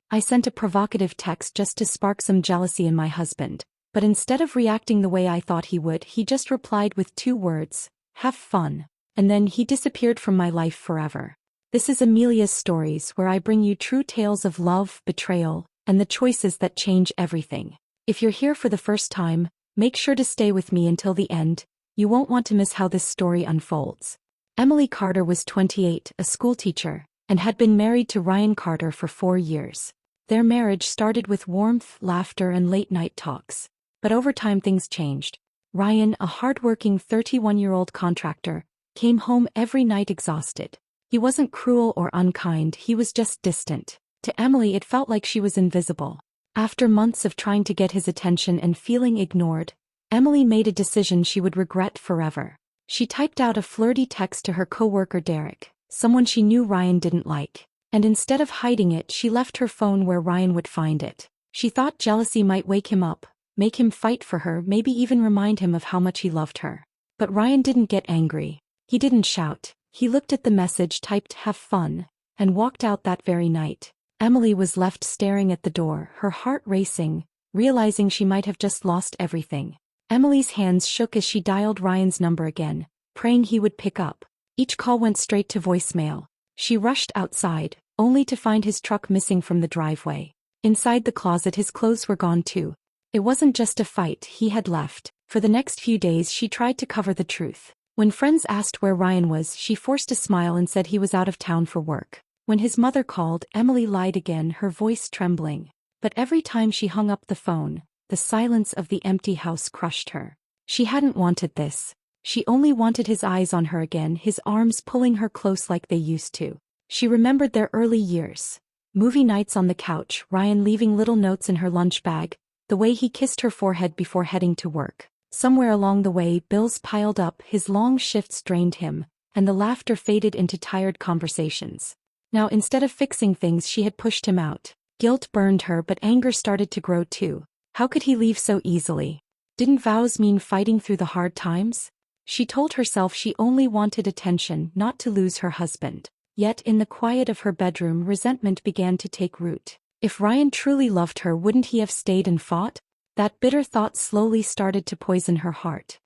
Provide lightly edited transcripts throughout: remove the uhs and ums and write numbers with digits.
I sent a provocative text just to spark some jealousy in my husband, but instead of reacting the way I thought he would, he just replied with 2 words, "Have fun." And then he disappeared from my life forever. This is Amelia's Stories, where I bring you true tales of love, betrayal, and the choices that change everything. If you're here for the first time, make sure to stay with me until the end. You won't want to miss how this story unfolds. Emily Carter was 28, a schoolteacher, and had been married to Ryan Carter for 4 years. Their marriage started with warmth, laughter, and late-night talks. But over time things changed. Ryan, a hard-working 31-year-old contractor, came home every night exhausted. He wasn't cruel or unkind, he was just distant. To Emily it felt like she was invisible. After months of trying to get his attention and feeling ignored, Emily made a decision she would regret forever. She typed out a flirty text to her co-worker Derek, someone she knew Ryan didn't like, and instead of hiding it she left her phone where Ryan would find it. She thought jealousy might wake him up, make him fight for her, maybe even remind him of how much he loved her. But Ryan didn't get angry. He didn't shout. He looked at the message typed "have fun," and walked out that very night. Emily was left staring at the door, her heart racing, realizing she might have just lost everything. Emily's hands shook as she dialed Ryan's number again, praying he would pick up. Each call went straight to voicemail. She rushed outside, only to find his truck missing from the driveway. Inside the closet his clothes were gone too. It wasn't just a fight, he had left. For the next few days she tried to cover the truth. When friends asked where Ryan was, she forced a smile and said he was out of town for work. When his mother called, Emily lied again, her voice trembling. But every time she hung up the phone, the silence of the empty house crushed her. She hadn't wanted this. She only wanted his eyes on her again, his arms pulling her close like they used to. She remembered their early years. Movie nights on the couch, Ryan leaving little notes in her lunch bag, the way he kissed her forehead before heading to work. Somewhere along the way, bills piled up, his long shifts drained him, and the laughter faded into tired conversations. Now instead of fixing things, she had pushed him out. Guilt burned her, but anger started to grow too. How could he leave so easily? Didn't vows mean fighting through the hard times? She told herself she only wanted attention, not to lose her husband. Yet in the quiet of her bedroom, resentment began to take root. If Ryan truly loved her, wouldn't he have stayed and fought? That bitter thought slowly started to poison her heart.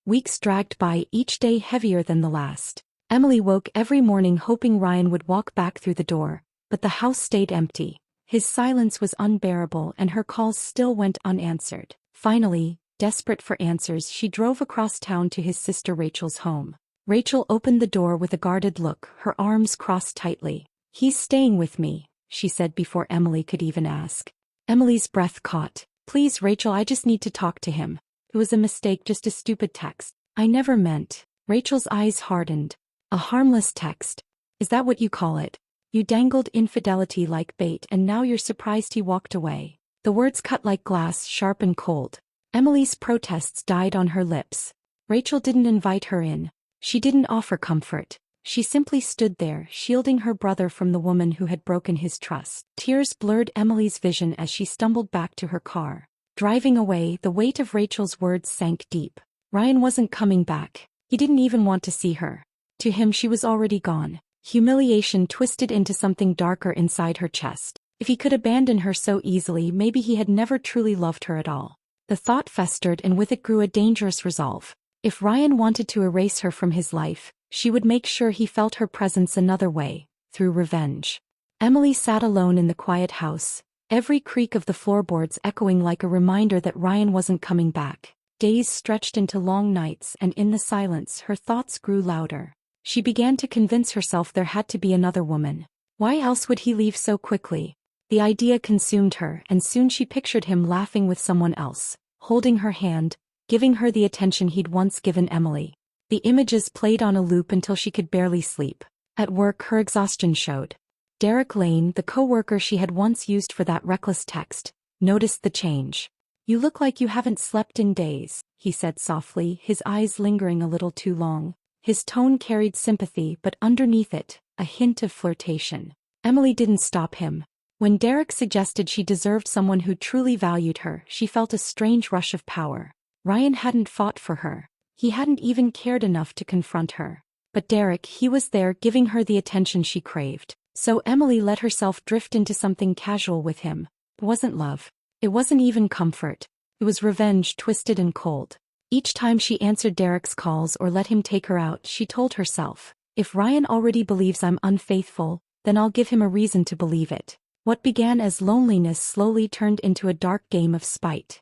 Weeks dragged by, each day heavier than the last. Emily woke every morning hoping Ryan would walk back through the door, but the house stayed empty. His silence was unbearable and her calls still went unanswered. Finally, desperate for answers, she drove across town to his sister Rachel's home. Rachel opened the door with a guarded look, her arms crossed tightly. "He's staying with me," she said before Emily could even ask. Emily's breath caught. "Please, Rachel, I just need to talk to him. It was a mistake, just a stupid text. I never meant." Rachel's eyes hardened. "A harmless text. Is that what you call it? You dangled infidelity like bait and now you're surprised he walked away." The words cut like glass, sharp and cold. Emily's protests died on her lips. Rachel didn't invite her in. She didn't offer comfort. She simply stood there, shielding her brother from the woman who had broken his trust. Tears blurred Emily's vision as she stumbled back to her car. Driving away, the weight of Rachel's words sank deep. Ryan wasn't coming back. He didn't even want to see her. To him she was already gone. Humiliation twisted into something darker inside her chest. If he could abandon her so easily, maybe he had never truly loved her at all. The thought festered and with it grew a dangerous resolve. If Ryan wanted to erase her from his life, she would make sure he felt her presence another way, through revenge. Emily sat alone in the quiet house, every creak of the floorboards echoing like a reminder that Ryan wasn't coming back. Days stretched into long nights and in the silence her thoughts grew louder. She began to convince herself there had to be another woman. Why else would he leave so quickly? The idea consumed her, and soon she pictured him laughing with someone else, holding her hand, giving her the attention he'd once given Emily. The images played on a loop until she could barely sleep. At work, her exhaustion showed. Derek Lane, the co-worker she had once used for that reckless text, noticed the change. "You look like you haven't slept in days," he said softly, his eyes lingering a little too long. His tone carried sympathy, but underneath it, a hint of flirtation. Emily didn't stop him. When Derek suggested she deserved someone who truly valued her, she felt a strange rush of power. Ryan hadn't fought for her. He hadn't even cared enough to confront her. But Derek, he was there, giving her the attention she craved. So Emily let herself drift into something casual with him. It wasn't love. It wasn't even comfort. It was revenge twisted and cold. Each time she answered Derek's calls or let him take her out, she told herself, if Ryan already believes I'm unfaithful, then I'll give him a reason to believe it. What began as loneliness slowly turned into a dark game of spite.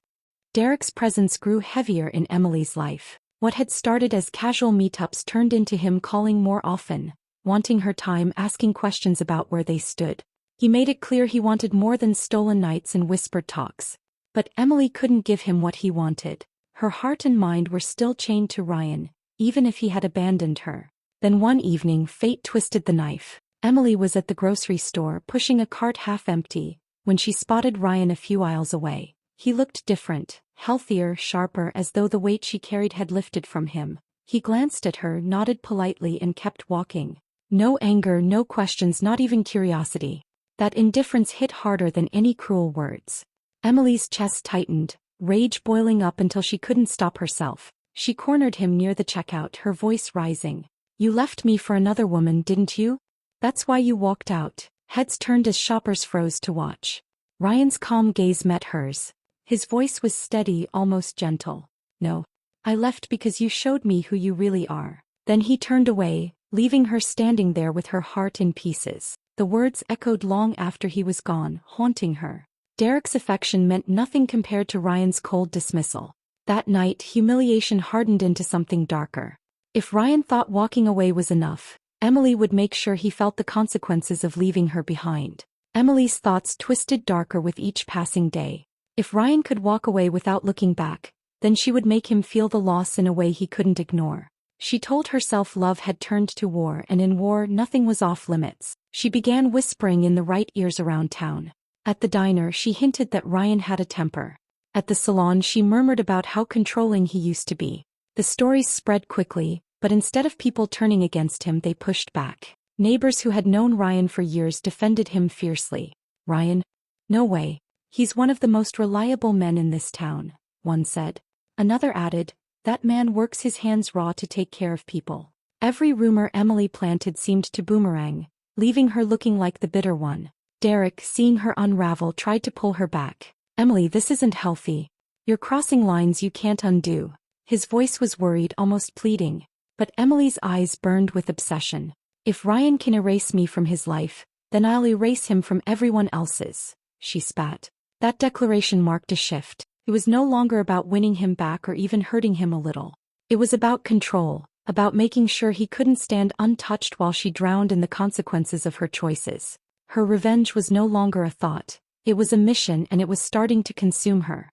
Derek's presence grew heavier in Emily's life. What had started as casual meetups turned into him calling more often, wanting her time, asking questions about where they stood. He made it clear he wanted more than stolen nights and whispered talks. But Emily couldn't give him what he wanted. Her heart and mind were still chained to Ryan, even if he had abandoned her. Then one evening fate twisted the knife. Emily was at the grocery store pushing a cart half empty, when she spotted Ryan a few aisles away. He looked different, healthier, sharper, as though the weight she carried had lifted from him. He glanced at her, nodded politely, and kept walking. No anger, no questions, not even curiosity. That indifference hit harder than any cruel words. Emily's chest tightened, rage boiling up until she couldn't stop herself. She cornered him near the checkout, her voice rising. You left me for another woman, didn't you? That's why you walked out. Heads turned as shoppers froze to watch. Ryan's calm gaze met hers. His voice was steady, almost gentle. No. I left because you showed me who you really are. Then he turned away, leaving her standing there with her heart in pieces. The words echoed long after he was gone, haunting her. Derek's affection meant nothing compared to Ryan's cold dismissal. That night, humiliation hardened into something darker. If Ryan thought walking away was enough, Emily would make sure he felt the consequences of leaving her behind. Emily's thoughts twisted darker with each passing day. If Ryan could walk away without looking back, then she would make him feel the loss in a way he couldn't ignore. She told herself love had turned to war, and in war nothing was off limits. She began whispering in the right ears around town. At the diner she hinted that Ryan had a temper. At the salon she murmured about how controlling he used to be. The stories spread quickly, but instead of people turning against him they pushed back. Neighbors who had known Ryan for years defended him fiercely. Ryan? No way. He's one of the most reliable men in this town, one said. Another added, that man works his hands raw to take care of people. Every rumor Emily planted seemed to boomerang, leaving her looking like the bitter one. Derek, seeing her unravel, tried to pull her back. Emily, this isn't healthy. You're crossing lines you can't undo. His voice was worried, almost pleading. But Emily's eyes burned with obsession. If Ryan can erase me from his life, then I'll erase him from everyone else's, she spat. That declaration marked a shift. It was no longer about winning him back or even hurting him a little. It was about control, about making sure he couldn't stand untouched while she drowned in the consequences of her choices. Her revenge was no longer a thought. It was a mission, and it was starting to consume her.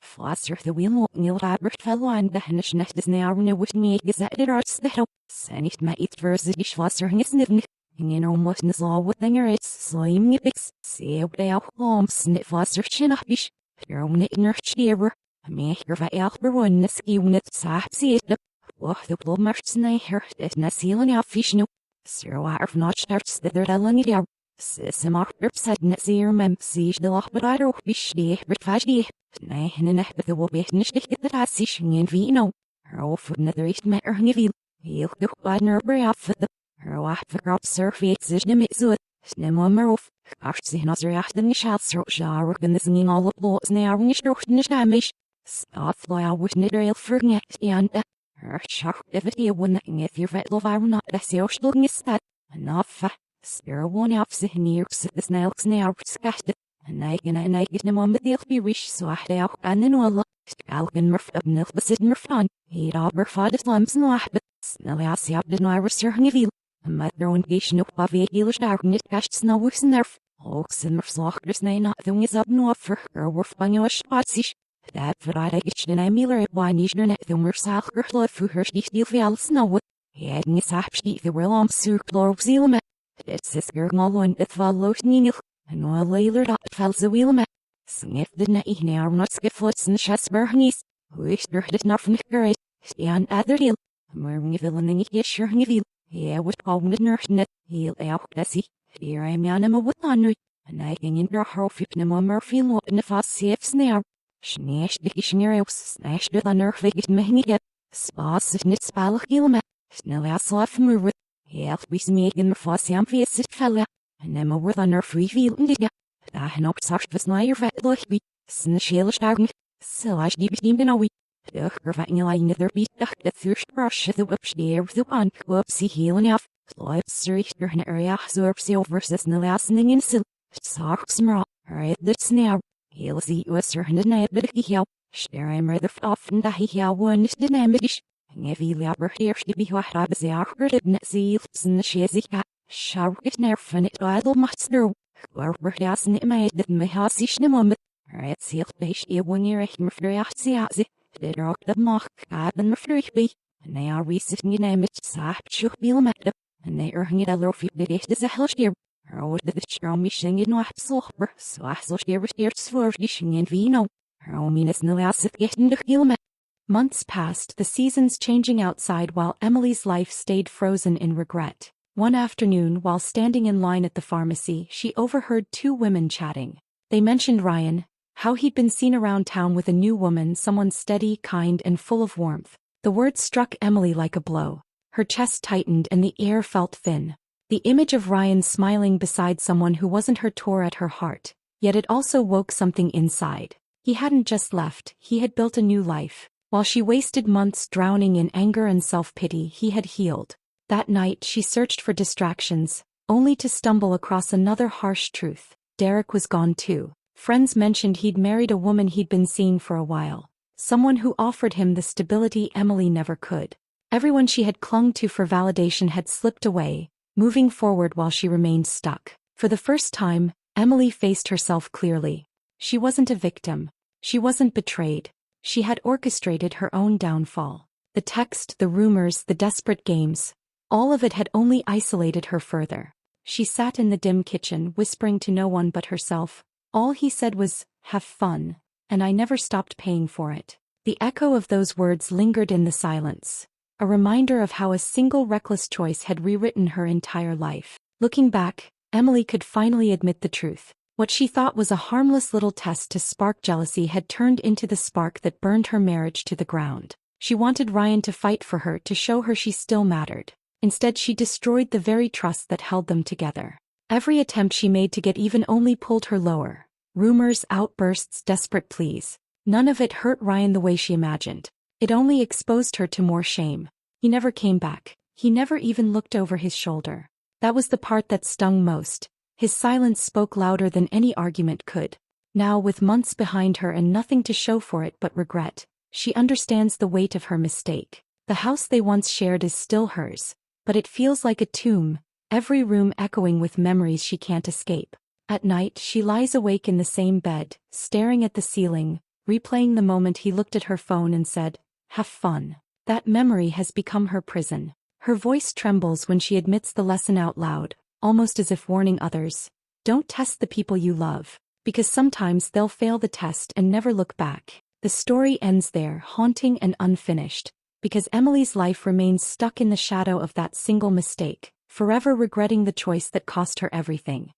Foster the wheel Neil Robert fellow and the Henish net is now with me is that it arts the help. Senit my it versus ish foster his nivn. In almost in law with thinger it's slime nips. See what they out home snip foster chin up ish. Your own it nurse ever. I may hear by Albert one this unit sap see it. Oh, the blow marks in here. It's not sealing out fish no. Zero out of not starts that they're telling it out. Sissem after said net zero mem siege the loch but I don't wish the refagee. Nay, and in the will be finished that I see in vino. Her off another east matter heavy. He'll do by nerve off the her wife out surface is the mixwood. Snimmer off. Arts in us react and shall throw shower and the singing all of lots now in your damage. Stop fly out with nidrail for next and her sharp if it here when if your vet love I will not that's your looking is that enough. Spare one out the near the snails now scattered. And I get him on the deal be rich so I out and then all Algan Murph of Nilf was in Murphan. He'd all fought his lumps and laugh, but snelly I see up the Irish serving of a mother on gation up of a English darkness cashed snow works in there. Oaks and Murph's lockers nay not the wings up no for or worth bang a spotsish. That for I get in a miller at wine is net the Murph's alker love for her steel fial snow. He had in his half sheet the real circular zeal. It's this girl and it follows Nil. And while later that fell the wheel met. Sniff the night now not skifflets and chessburnies. Wish there did not from the great. Stand other hill. Murmuring villain and get sure heavy. Yeah, what called the nurse net. He'll out that's he. Here I am a with honor. And I can in your half if no more feel what in the fast safe snare. Snash the kishner snash the nerve get me get. Spas it nits spalach gilma. Snell ass off move. Help we smeg in the fast am face it fella. and Emma were the nerve revealing the Dahan such was near vet like be, snishel stagging, so I deep deemed in a week. The curving line of their beat, the first brush of the whip share with the one, whoopsie healing off, lights richter in area, zorpsio versus the last thing in sil, socks small, right, that's now. He'll see you a certain night, but he help, share him rather often that he help one is dynamic. If he labor here, she be what I was awkward at net seals and the shazzy cat, shower it nerf and it idle much through. Where has it made that my house is the moment. Right, seal base, you 1 year, him for the did rock the mock, God and the free be, and they are resitting in image, sap, shook be limited, and they are hanging a low few days as a hell sheer. Or the strong machine in what sober, so I saw here with ears for fishing in vino. Her mean is no last at getting the helmet. Months passed, the seasons changing outside while Emily's life stayed frozen in regret. One afternoon, while standing in line at the pharmacy, she overheard 2 women chatting. They mentioned Ryan, how he'd been seen around town with a new woman, someone steady, kind, and full of warmth. The words struck Emily like a blow. Her chest tightened and the air felt thin. The image of Ryan smiling beside someone who wasn't her tore at her heart, yet it also woke something inside. He hadn't just left, he had built a new life. While she wasted months drowning in anger and self-pity, he had healed. That night she searched for distractions, only to stumble across another harsh truth. Derek was gone too. Friends mentioned he'd married a woman he'd been seeing for a while. Someone who offered him the stability Emily never could. Everyone she had clung to for validation had slipped away, moving forward while she remained stuck. For the first time, Emily faced herself clearly. She wasn't a victim. She wasn't betrayed. She had orchestrated her own downfall. The text, the rumors, the desperate games, all of it had only isolated her further. She sat in the dim kitchen, whispering to no one but herself. All he said was, "Have fun," and I never stopped paying for it. The echo of those words lingered in the silence, a reminder of how a single reckless choice had rewritten her entire life. Looking back, Emily could finally admit the truth. What she thought was a harmless little test to spark jealousy had turned into the spark that burned her marriage to the ground. She wanted Ryan to fight for her, to show her she still mattered. Instead, she destroyed the very trust that held them together. Every attempt she made to get even only pulled her lower. Rumors, outbursts, desperate pleas. None of it hurt Ryan the way she imagined. It only exposed her to more shame. He never came back. He never even looked over his shoulder. That was the part that stung most. His silence spoke louder than any argument could. Now, with months behind her and nothing to show for it but regret, she understands the weight of her mistake. The house they once shared is still hers, but it feels like a tomb, every room echoing with memories she can't escape. At night, she lies awake in the same bed, staring at the ceiling, replaying the moment he looked at her phone and said, "Have fun." That memory has become her prison. Her voice trembles when she admits the lesson out loud, almost as if warning others. Don't test the people you love, because sometimes they'll fail the test and never look back. The story ends there, haunting and unfinished, because Emily's life remains stuck in the shadow of that single mistake, forever regretting the choice that cost her everything.